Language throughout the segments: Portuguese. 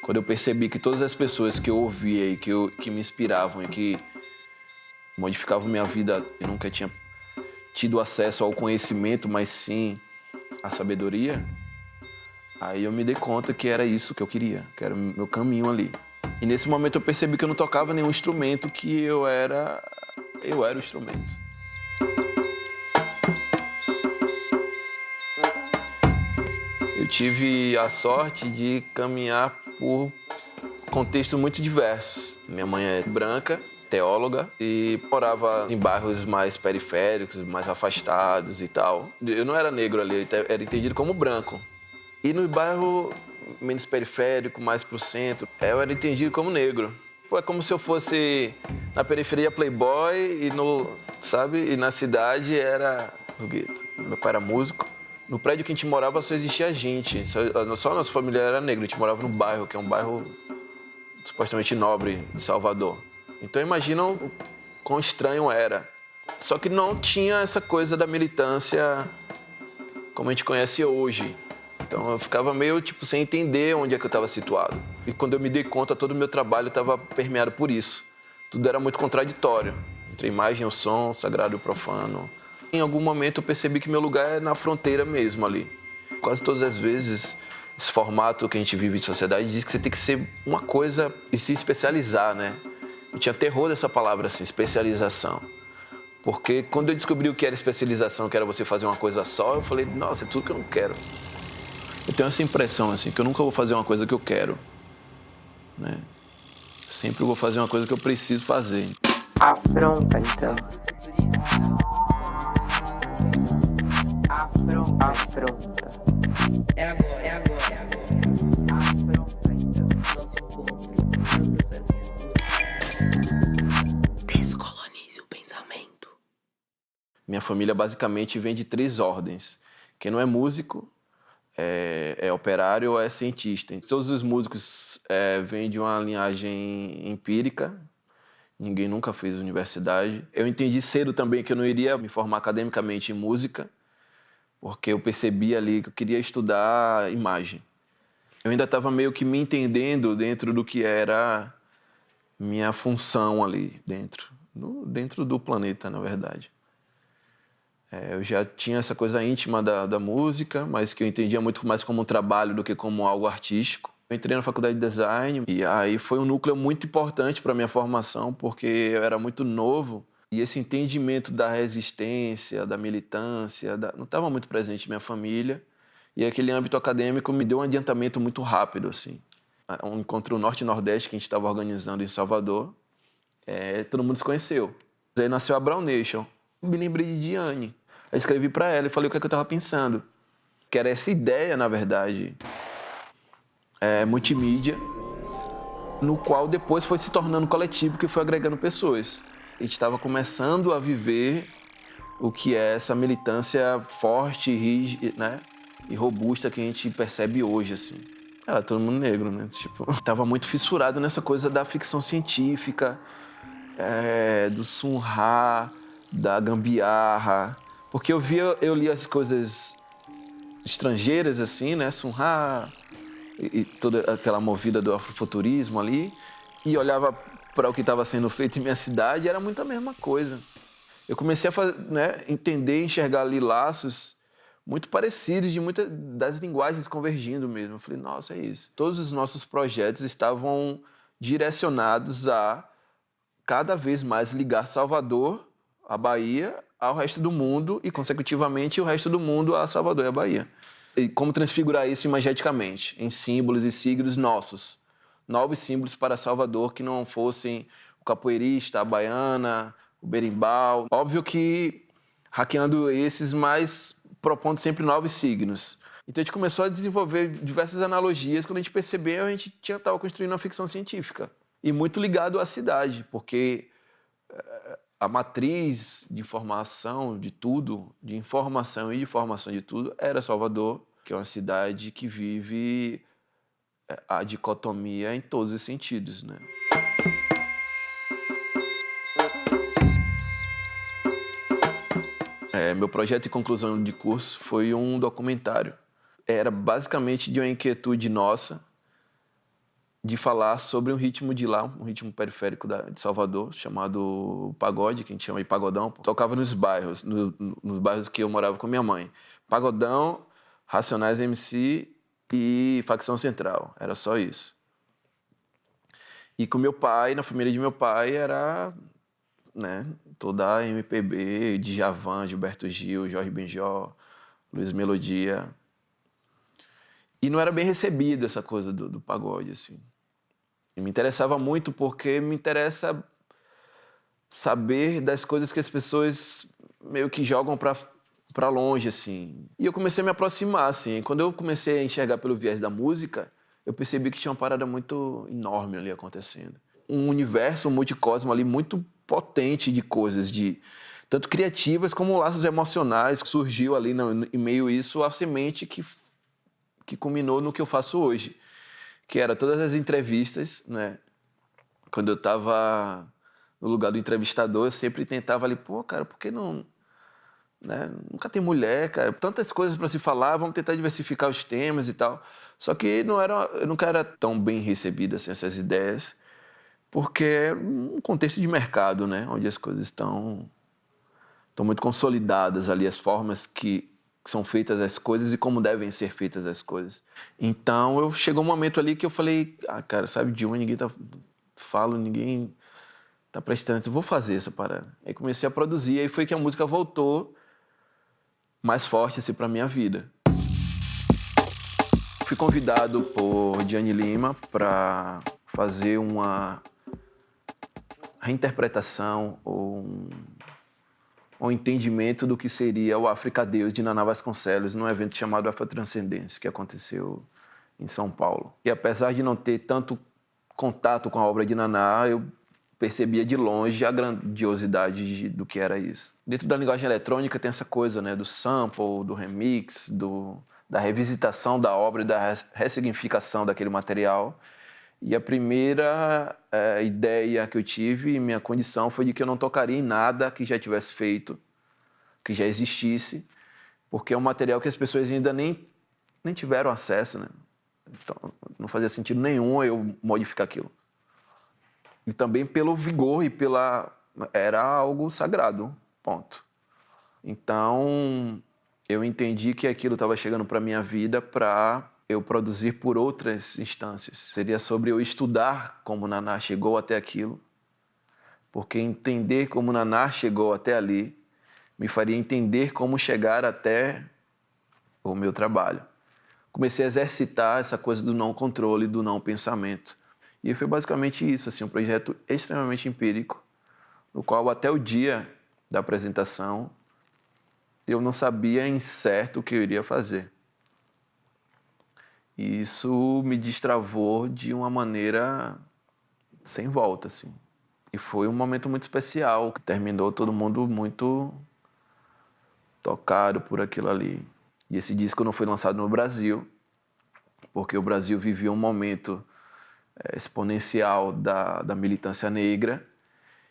Quando eu percebi que todas as pessoas que eu ouvia e que me inspiravam e que modificavam minha vida, eu nunca tinha tido acesso ao conhecimento, mas sim à sabedoria, aí eu me dei conta que era isso que eu queria, que era o meu caminho ali. E nesse momento eu percebi que eu não tocava nenhum instrumento, que eu era o instrumento. Eu tive a sorte de caminhar por contextos muito diversos. Minha mãe é branca, teóloga, e morava em bairros mais periféricos, mais afastados e tal. Eu não era negro ali, eu era entendido como branco. E no bairro menos periférico, mais pro centro, eu era entendido como negro. Pô, é como se eu fosse na periferia playboy e sabe? E na cidade era o gueto. Meu pai era músico. No prédio que a gente morava só existia gente. Só a nossa família era negra. A gente morava no bairro, que é um bairro supostamente nobre de Salvador. Então imaginam o quão estranho era. Só que não tinha essa coisa da militância como a gente conhece hoje. Então eu ficava meio sem entender onde é que eu estava situado. E quando eu me dei conta, todo o meu trabalho estava permeado por isso. Tudo era muito contraditório, entre a imagem, o som, o sagrado e o profano. Em algum momento eu percebi que meu lugar é na fronteira mesmo ali. Quase todas as vezes, esse formato que a gente vive em sociedade diz que você tem que ser uma coisa e se especializar, né? Eu tinha terror dessa palavra assim, especialização. Porque quando eu descobri o que era especialização, que era você fazer uma coisa só, eu falei, nossa, é tudo que eu não quero. Eu tenho essa impressão, assim, que eu nunca vou fazer uma coisa que eu quero, né? Sempre vou fazer uma coisa que eu preciso fazer. Afronta, então. Afronta. É agora, é agora, é agora. Afronta, então. Nosso encontro é um processo de descolonize o pensamento. Minha família basicamente vem de 3 ordens. Quem não é músico é operário ou é cientista. Todos os músicos vêm de uma linhagem empírica. Ninguém nunca fez universidade. Eu entendi cedo também que eu não iria me formar academicamente em música, porque eu percebi ali que eu queria estudar imagem. Eu ainda estava meio que me entendendo dentro do que era minha função ali dentro do planeta, na verdade. Eu já tinha essa coisa íntima da música, mas que eu entendia muito mais como um trabalho do que como algo artístico. Eu entrei na faculdade de design e aí foi um núcleo muito importante para a minha formação, porque eu era muito novo e esse entendimento da resistência, da militância, não estava muito presente em minha família. E aquele âmbito acadêmico me deu um adiantamento muito rápido, assim. Um encontro Norte e Nordeste que a gente estava organizando em Salvador, todo mundo se conheceu. Aí nasceu a Brown Nation. Me lembrei de Diane. Aí escrevi para ela e falei o que é que eu estava pensando. Que era essa ideia, na verdade, multimídia, no qual depois foi se tornando coletivo, que foi agregando pessoas. A gente estava começando a viver o que é essa militância forte, rígida, né? E robusta que a gente percebe hoje, assim. Era todo mundo negro, né? Tava muito fissurado nessa coisa da ficção científica, do Sun Ra, da gambiarra. Porque eu lia as coisas estrangeiras, assim, né? Sun Ra e toda aquela movida do afrofuturismo ali, e olhava para o que estava sendo feito em minha cidade, era muito a mesma coisa. Eu comecei a entender, enxergar ali laços muito parecidos de muitas das linguagens convergindo mesmo. Eu falei, nossa, é isso. Todos os nossos projetos estavam direcionados a cada vez mais ligar Salvador, a Bahia, ao resto do mundo e, consecutivamente, o resto do mundo a Salvador e a Bahia. E como transfigurar isso imageticamente, em símbolos e signos nossos. Novos símbolos para Salvador que não fossem o capoeirista, a baiana, o berimbau. Óbvio que hackeando esses, mas propondo sempre novos signos. Então a gente começou a desenvolver diversas analogias. Quando a gente percebeu, a gente estava construindo uma ficção científica. E muito ligado à cidade, porque a matriz de informação de tudo, de informação e de formação de tudo, era Salvador, que é uma cidade que vive a dicotomia em todos os sentidos, né? Meu projeto de conclusão de curso foi um documentário. Era basicamente de uma inquietude nossa de falar sobre um ritmo de lá, um ritmo periférico de Salvador, chamado pagode, que a gente chama de pagodão. Tocava nos bairros, nos bairros que eu morava com minha mãe. Pagodão, Racionais MC e Facção Central, era só isso. E com meu pai, na família de meu pai, era, né, toda a MPB, Djavan, Gilberto Gil, Jorge Benjor, Luiz Melodia. E não era bem recebida essa coisa do pagode, assim. E me interessava muito porque me interessa saber das coisas que as pessoas meio que jogam para longe, assim. E eu comecei a me aproximar, assim. Quando eu comecei a enxergar pelo viés da música, eu percebi que tinha uma parada muito enorme ali acontecendo. Um universo, um multicosmo ali muito potente de coisas, de tanto criativas como laços emocionais, que surgiu ali em meio a isso, a semente que culminou no que eu faço hoje, que era todas as entrevistas, né? Quando eu estava no lugar do entrevistador, eu sempre tentava ali, pô, cara, por que não, né? Nunca tem mulher, cara, tantas coisas para se falar, vamos tentar diversificar os temas e tal. Só que eu nunca era tão bem recebida assim, essas ideias, porque é um contexto de mercado, né? Onde as coisas estão muito consolidadas ali, as formas que são feitas as coisas e como devem ser feitas as coisas. Então, chegou um momento ali que eu falei, cara, sabe de onde ninguém ninguém tá prestando atenção, vou fazer essa parada. Aí comecei a produzir, e aí foi que a música voltou mais forte assim, para minha vida. Fui convidado por Gianni Lima para fazer uma reinterpretação ou um entendimento do que seria o África Deus de Naná Vasconcelos num evento chamado Afrotranscendência, que aconteceu em São Paulo. E apesar de não ter tanto contato com a obra de Naná, eu percebia de longe a grandiosidade do que era isso. Dentro da linguagem eletrônica tem essa coisa, né, do sample, do remix, da revisitação da obra e da ressignificação daquele material. E a primeira ideia que eu tive, minha condição, foi de que eu não tocaria em nada que já tivesse feito, que já existisse, porque é um material que as pessoas ainda nem tiveram acesso, né? Então, não fazia sentido nenhum eu modificar aquilo. E também pelo vigor e era algo sagrado, ponto. Então, eu entendi que aquilo estava chegando para minha vida para eu produzir por outras instâncias. Seria sobre eu estudar como Naná chegou até aquilo, porque entender como Naná chegou até ali me faria entender como chegar até o meu trabalho. Comecei a exercitar essa coisa do não controle, do não pensamento. E foi basicamente isso, assim, um projeto extremamente empírico, no qual até o dia da apresentação eu não sabia em certo o que eu iria fazer. E isso me destravou de uma maneira sem volta, assim. E foi um momento muito especial, que terminou todo mundo muito tocado por aquilo ali. E esse disco não foi lançado no Brasil, porque o Brasil vivia um momento exponencial da militância negra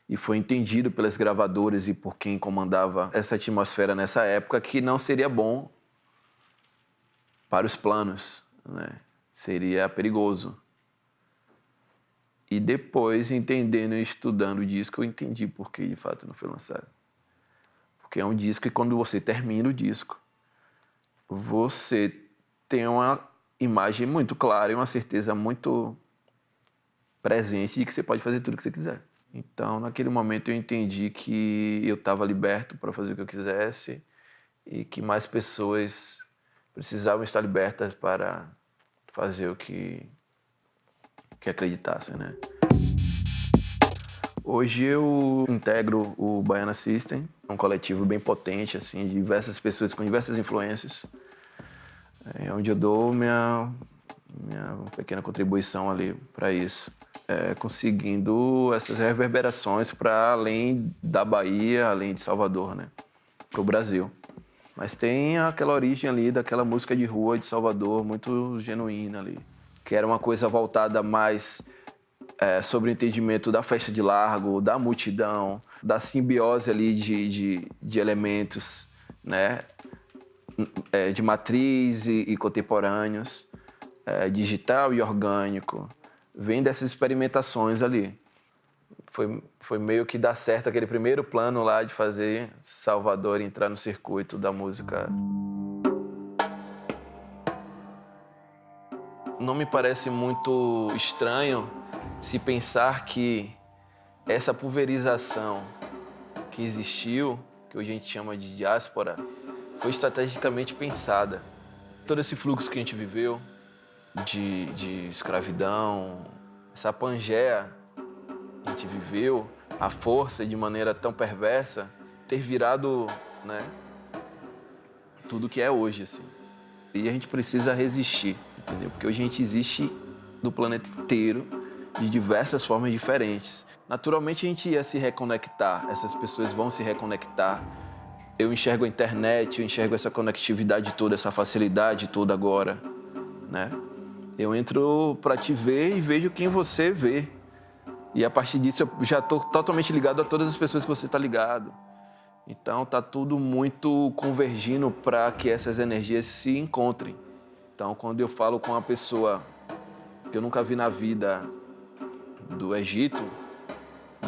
e foi entendido pelas gravadoras e por quem comandava essa atmosfera nessa época que não seria bom para os planos, né? Seria perigoso. E depois, entendendo e estudando o disco, eu entendi por que de fato não foi lançado. Porque é um disco que quando você termina o disco, você tem uma imagem muito clara e uma certeza muito presente de que você pode fazer tudo o que você quiser. Então, naquele momento, eu entendi que eu estava liberto para fazer o que eu quisesse e que mais pessoas precisavam estar libertas para fazer o que acreditassem, né? Hoje eu integro o Baiana System, um coletivo bem potente, assim, de diversas pessoas com diversas influências, onde eu dou minha pequena contribuição ali para isso, conseguindo essas reverberações para além da Bahia, além de Salvador, né, para o Brasil. Mas tem aquela origem ali daquela música de rua de Salvador muito genuína ali, que era uma coisa voltada mais sobre o entendimento da festa de largo, da multidão, da simbiose ali de elementos, né, de matriz e contemporâneos, digital e orgânico, vem dessas experimentações ali. Foi meio que dar certo aquele primeiro plano lá de fazer Salvador entrar no circuito da música. Não me parece muito estranho se pensar que essa pulverização que existiu, que hoje a gente chama de diáspora, foi estrategicamente pensada. Todo esse fluxo que a gente viveu de escravidão, essa pangeia que a gente viveu, a força de maneira tão perversa, ter virado, né, tudo que é hoje, assim. E a gente precisa resistir, entendeu? Porque hoje a gente existe no planeta inteiro de diversas formas diferentes. Naturalmente a gente ia se reconectar, essas pessoas vão se reconectar. Eu enxergo a internet, eu enxergo essa conectividade toda, essa facilidade toda agora, né? Eu entro para te ver e vejo quem você vê. E a partir disso eu já estou totalmente ligado a todas as pessoas que você está ligado. Então tá tudo muito convergindo para que essas energias se encontrem. Então quando eu falo com uma pessoa que eu nunca vi na vida do Egito,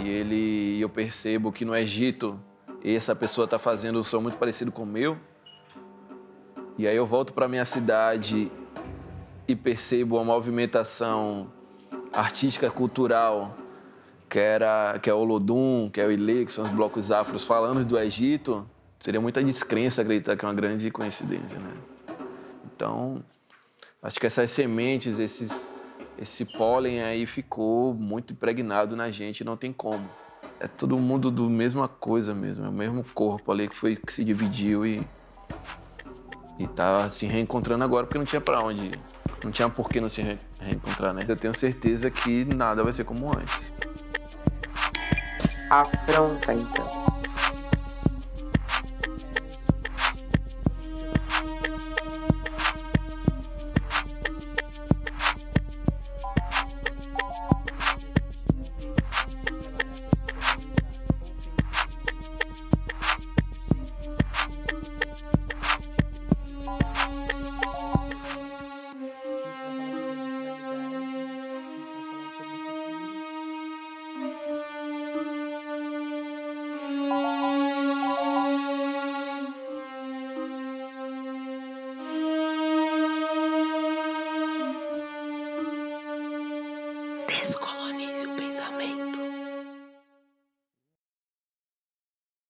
e eu percebo que no Egito essa pessoa está fazendo um som muito parecido com o meu, e aí eu volto para minha cidade e percebo uma movimentação artística, cultural, que é o Olodum, que é o Ilê, que são os blocos afros falando do Egito, seria muita descrença acreditar que é uma grande coincidência, né? Então, acho que essas sementes, esse pólen aí ficou muito impregnado na gente, não tem como. É todo mundo do mesma coisa mesmo, é o mesmo corpo ali que se dividiu e tá se reencontrando agora porque não tinha pra onde ir. Não tinha por que não se reencontrar, né? Eu tenho certeza que nada vai ser como antes. Afronta, então.